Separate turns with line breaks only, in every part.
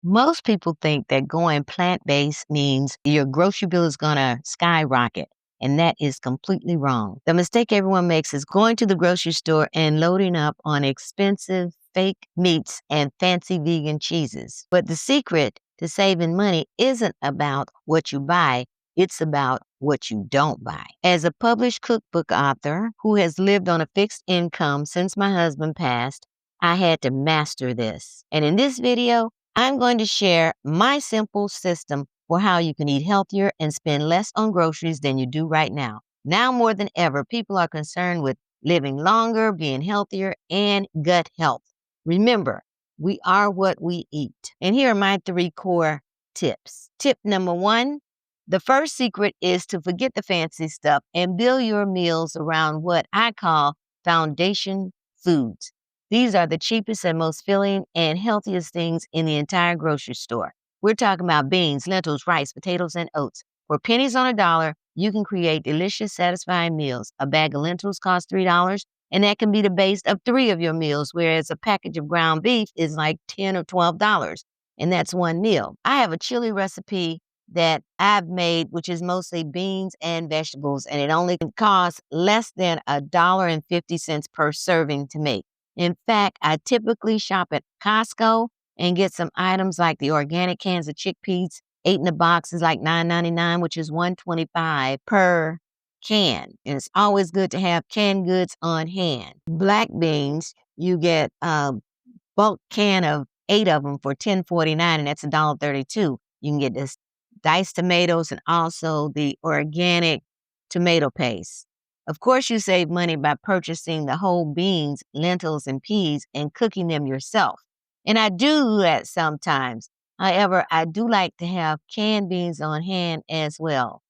Most people think that going plant-based means your grocery bill is going to skyrocket, and that is completely wrong. The mistake everyone makes is going to the grocery store and loading up on expensive fake meats and fancy vegan cheeses. But the secret to saving money isn't about what you buy, it's about what you don't buy. As a published cookbook author who has lived on a fixed income since my husband passed, I had to master this. And in this video, I'm going to share my simple system for how you can eat healthier and spend less on groceries than you do right now. Now more than ever, people are concerned with living longer, being healthier, and gut health. Remember, we are what we eat. And here are my 3 core tips. Tip number 1, the first secret is to forget the fancy stuff and build your meals around what I call foundation foods. These are the cheapest and most filling and healthiest things in the entire grocery store. We're talking about beans, lentils, rice, potatoes, and oats. For pennies on a dollar, you can create delicious, satisfying meals. A bag of lentils costs $3, and that can be the base of 3 of your meals, whereas a package of ground beef is like $10 or $12, and that's one meal. I have a chili recipe that I've made, which is mostly beans and vegetables, and it only costs less than $1.50 per serving to make. In fact, I typically shop at Costco and get some items like the organic cans of chickpeas. 8 in a box is like $9.99, which is $1.25 per can. And it's always good to have canned goods on hand. Black beans, you get a bulk can of 8 of them for $10.49, and that's $1.32. You can get this diced tomatoes and also the organic tomato paste. Of course, you save money by purchasing the whole beans, lentils, and peas and cooking them yourself. And I do that sometimes. However, I do like to have canned beans on hand as well.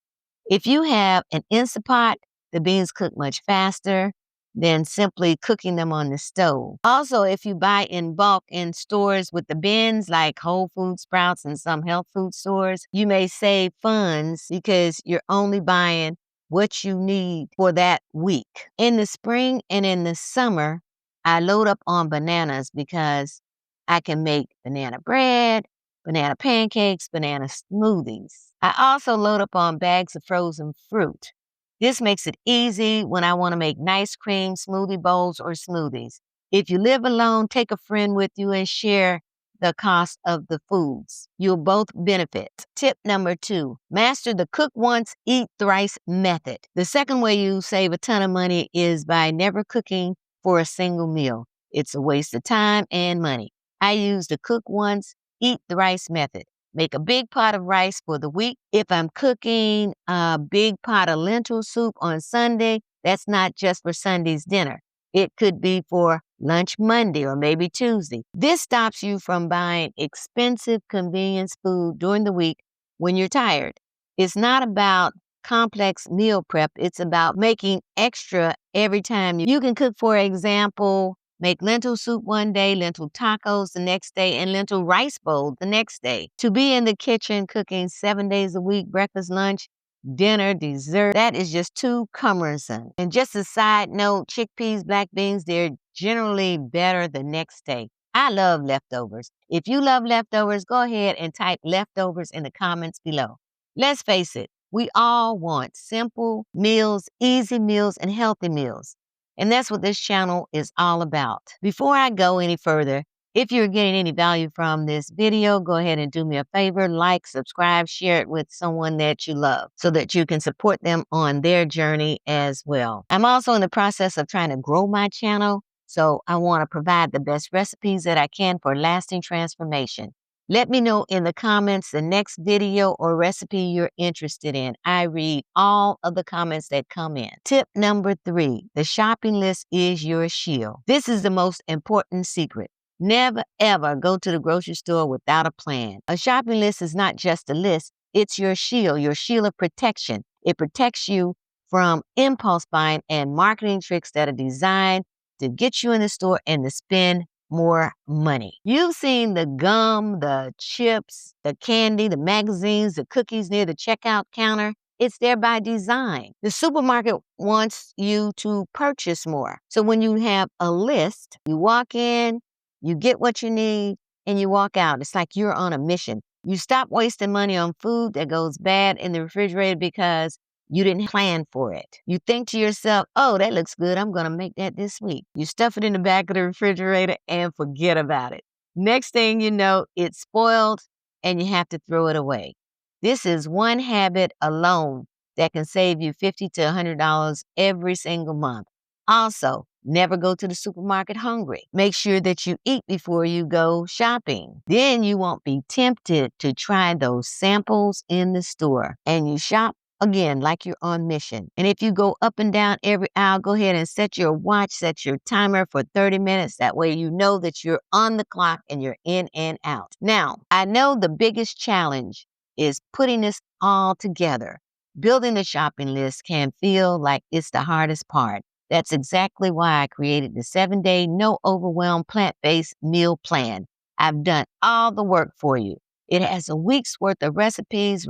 If you have an Instant Pot, the beans cook much faster than simply cooking them on the stove. Also, if you buy in bulk in stores with the bins like Whole Foods, Sprouts, and some health food stores, you may save funds because you're only buying what you need for that week. In the spring and in the summer, I load up on bananas because I can make banana bread, banana pancakes, banana smoothies. I also load up on bags of frozen fruit. This makes it easy when I want to make nice cream smoothie bowls or smoothies. If you live alone, take a friend with you and share the cost of the foods. You'll both benefit. Tip number 2, master the cook once, eat thrice method. The second way you save a ton of money is by never cooking for a single meal. It's a waste of time and money. I use the cook once, eat thrice method. Make a big pot of rice for the week. If I'm cooking a big pot of lentil soup on Sunday, that's not just for Sunday's dinner. It could be for lunch Monday or maybe Tuesday. This stops you from buying expensive convenience food during the week when you're tired. It's not about complex meal prep. It's about making extra every time. You can cook, for example, make lentil soup one day, lentil tacos the next day, and lentil rice bowl the next day. To be in the kitchen cooking 7 days a week, breakfast, lunch, dinner, dessert, that is just too cumbersome. And just a side note, chickpeas, black beans, they're generally better the next day. I love leftovers. If you love leftovers, go ahead and type leftovers in the comments below. Let's face it, we all want simple meals, easy meals, and healthy meals. And that's what this channel is all about. Before I go any further, if you're getting any value from this video, go ahead and do me a favor, like, subscribe, share it with someone that you love so that you can support them on their journey as well. I'm also in the process of trying to grow my channel, so I want to provide the best recipes that I can for lasting transformation. Let me know in the comments the next video or recipe you're interested in. I read all of the comments that come in. Tip number 3, the shopping list is your shield. This is the most important secret. Never, ever go to the grocery store without a plan. A shopping list is not just a list. It's your shield of protection. It protects you from impulse buying and marketing tricks that are designed to get you in the store and to spend more money. You've seen the gum, the chips, the candy, the magazines, the cookies near the checkout counter. It's there by design. The supermarket wants you to purchase more. So when you have a list, you walk in, you get what you need, and you walk out. It's like you're on a mission. You stop wasting money on food that goes bad in the refrigerator because you didn't plan for it. You think to yourself, oh, that looks good. I'm going to make that this week. You stuff it in the back of the refrigerator and forget about it. Next thing you know, it's spoiled and you have to throw it away. This is one habit alone that can save you $50 to $100 every single month. Also, never go to the supermarket hungry. Make sure that you eat before you go shopping. Then you won't be tempted to try those samples in the store. And you shop again like you're on mission. And if you go up and down every aisle, go ahead and set your watch, set your timer for 30 minutes. That way you know that you're on the clock and you're in and out. Now, I know the biggest challenge is putting this all together. Building a shopping list can feel like it's the hardest part. That's exactly why I created the 7-day, no overwhelm, plant-based meal plan. I've done all the work for you. It has a week's worth of recipes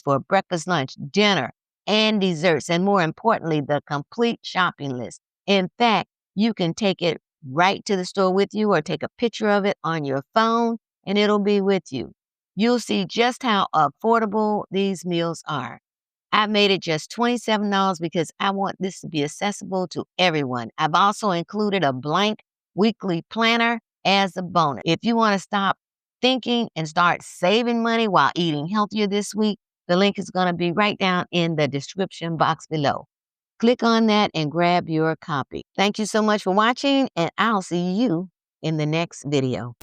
for breakfast, lunch, dinner, and desserts, and more importantly, the complete shopping list. In fact, you can take it right to the store with you or take a picture of it on your phone, and it'll be with you. You'll see just how affordable these meals are. I made it just $27 because I want this to be accessible to everyone. I've also included a blank weekly planner as a bonus. If you want to stop thinking and start saving money while eating healthier this week, the link is going to be right down in the description box below. Click on that and grab your copy. Thank you so much for watching, and I'll see you in the next video.